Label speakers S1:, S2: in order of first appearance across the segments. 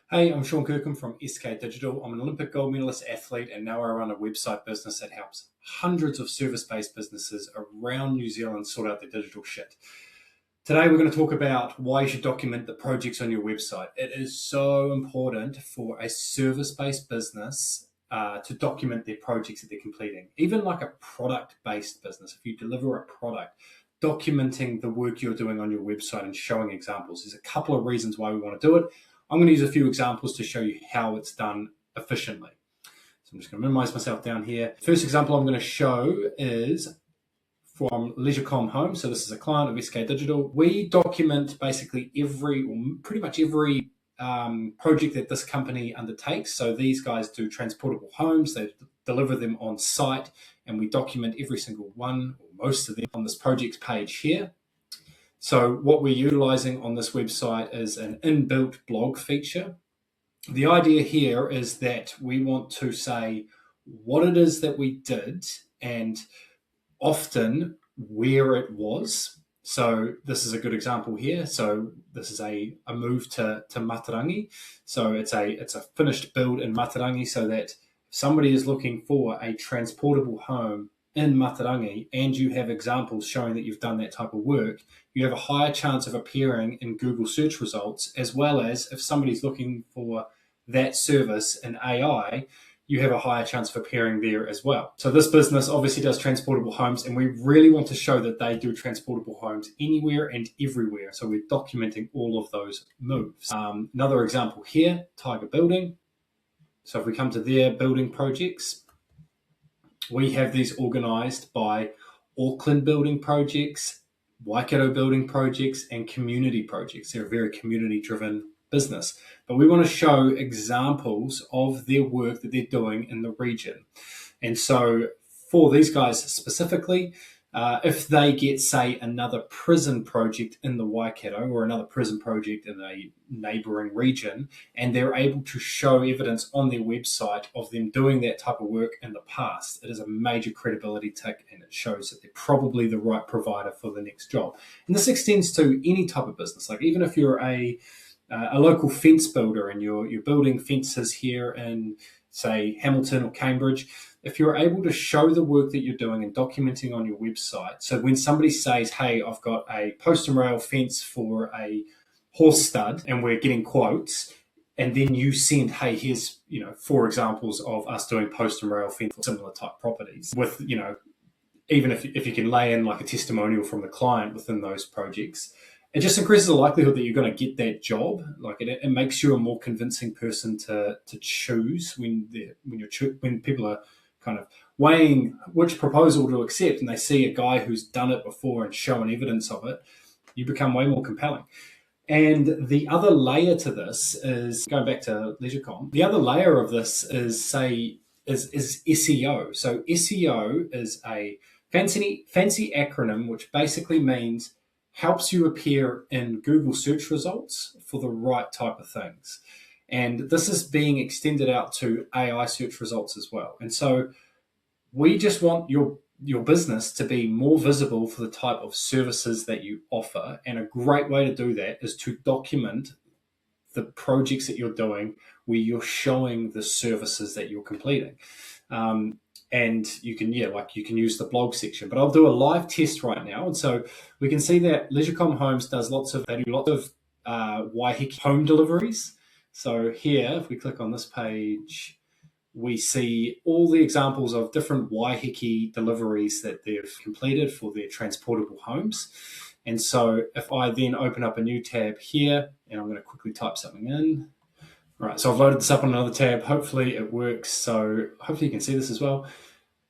S1: Hey, I'm Sean Kirkham from SK Digital. I'm an Olympic gold medalist athlete, and now I run a website business that helps hundreds of service-based businesses around New Zealand sort out their digital shit. Today, we're going to talk about why you should document the projects on your website. It is so important for a service-based business to document their projects that they're completing. Even like a product-based business, if you deliver a product, documenting the work you're doing on your website and showing examples. There's a couple of reasons why we want to do it. I'm going to use a few examples to show you how it's done efficiently. So I'm just going to minimize myself down here. First example I'm going to show is from Leisurecom Homes. So this is a client of SK Digital. We document basically pretty much every project that this company undertakes. So these guys do transportable homes. They deliver them on site, and we document every single one, or most of them, on this projects page here. So what we're utilizing on this website is an inbuilt blog feature. The idea here is that we want to say what it is that we did and often where it was. So this is a good example here. So this is a move to Matarangi. So it's a finished build in Matarangi, so that if somebody is looking for a transportable home in Matarangi and you have examples showing that you've done that type of work, you have a higher chance of appearing in Google search results, as well as if somebody's looking for that service in AI, you have a higher chance of appearing there as well. So this business obviously does transportable homes, and we really want to show that they do transportable homes anywhere and everywhere. So we're documenting all of those moves. Another example here, Tiger Building. So if we come to their building projects, we have these organized by Auckland building projects, Waikato building projects, and community projects. They're a very community-driven business. But we want to show examples of their work that they're doing in the region. And so for these guys specifically, if they get, say, another prison project in the Waikato or another prison project in a neighboring region, and they're able to show evidence on their website of them doing that type of work in the past, it is a major credibility tick, and it shows that they're probably the right provider for the next job. And this extends to any type of business. Like even if you're a local fence builder and you're building fences here in, say, Hamilton or Cambridge, if you're able to show the work that you're doing and documenting on your website, so when somebody says, hey, I've got a post and rail fence for a horse stud and we're getting quotes, and then you send, hey, here's 4 examples of us doing post and rail fence for similar type properties with, even if you can lay in like a testimonial from the client within those projects, it just increases the likelihood that you're going to get that job. Like it makes you a more convincing person to choose when people are kind of weighing which proposal to accept, and they see a guy who's done it before and shown evidence of it. You become way more compelling. And the other layer to this is, going back to Leisurecom, the other layer of this is SEO. So SEO is a fancy acronym which basically means helps you appear in Google search results for the right type of things. And this is being extended out to AI search results as well. And so we just want your business to be more visible for the type of services that you offer. And a great way to do that is to document the projects that you're doing where you're showing the services that you're completing. And you can use the blog section, but I'll do a live test right now. And so we can see that Leisurecom Homes do lots of Waiheke home deliveries. So here, if we click on this page, we see all the examples of different Waiheke deliveries that they've completed for their transportable homes. And so if I then open up a new tab here, and I'm going to quickly type something in. All right, so I've loaded this up on another tab. Hopefully it works. So hopefully you can see this as well.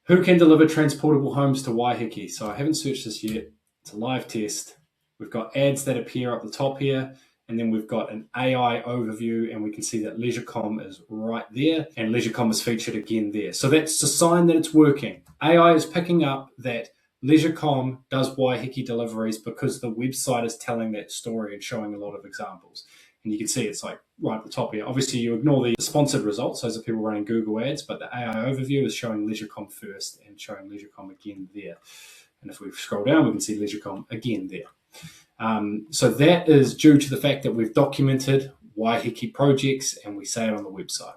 S1: Who can deliver transportable homes to Waiheke? So I haven't searched this yet. It's a live test. We've got ads that appear up the top here, and then we've got an AI overview, and we can see that Leisurecom is right there, and Leisurecom is featured again there. So that's a sign that it's working. AI is picking up that Leisurecom does Waiheke deliveries because the website is telling that story and showing a lot of examples. And you can see it's like right at the top here. Obviously, you ignore the sponsored results. Those are people running Google ads, but the AI overview is showing Leisurecom first and showing Leisurecom again there. And if we scroll down, we can see Leisurecom again there. So that is due to the fact that we've documented Waiheke projects, and we say it on the website.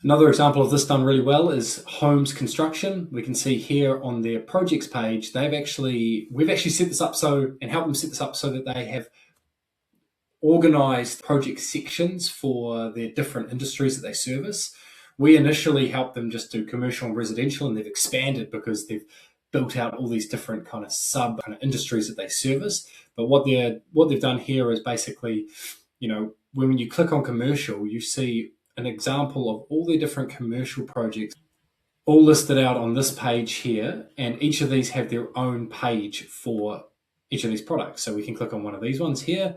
S1: Another example of this done really well is Holmes Construction. We can see here on their projects page, we've actually set this up and helped them set this up so that they have organized project sections for their different industries that they service. We initially helped them just do commercial and residential, and they've expanded because they've built out all these different kind of sub kind of industries that they service. But what they've done here is basically, when you click on commercial, you see an example of all the different commercial projects all listed out on this page here, and each of these have their own page for each of these products. So we can click on one of these ones here,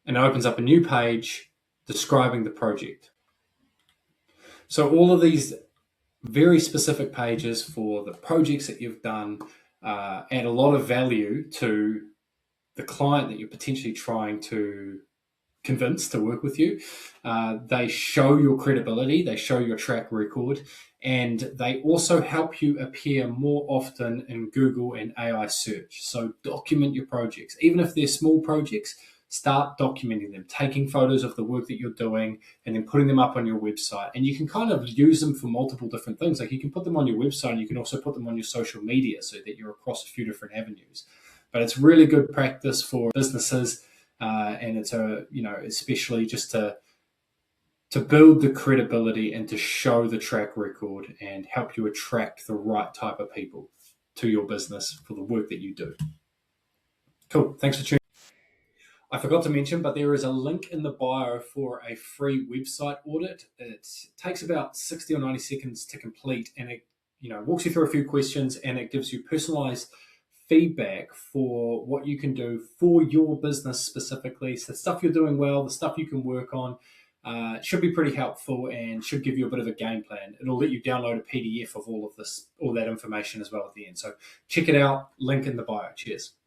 S1: and it opens up a new page describing the project. So all of these very specific pages for the projects that you've done add a lot of value to the client that you're potentially trying to convince to work with you. They show your credibility, they show your track record, and they also help you appear more often in Google and AI search. So document your projects. Even if they're small projects, start documenting them, taking photos of the work that you're doing and then putting them up on your website. And you can kind of use them for multiple different things. Like you can put them on your website, and you can also put them on your social media so that you're across a few different avenues. But it's really good practice for businesses, and it's especially just to build the credibility and to show the track record and help you attract the right type of people to your business for the work that you do. Cool. Thanks for tuning. I forgot to mention, but there is a link in the bio for a free website audit. It takes about 60 or 90 seconds to complete, and it walks you through a few questions, and it gives you personalized feedback for what you can do for your business specifically. So the stuff you're doing well, the stuff you can work on, should be pretty helpful and should give you a bit of a game plan. It'll let you download a PDF of all that information as well at the end. So check it out, link in the bio. Cheers.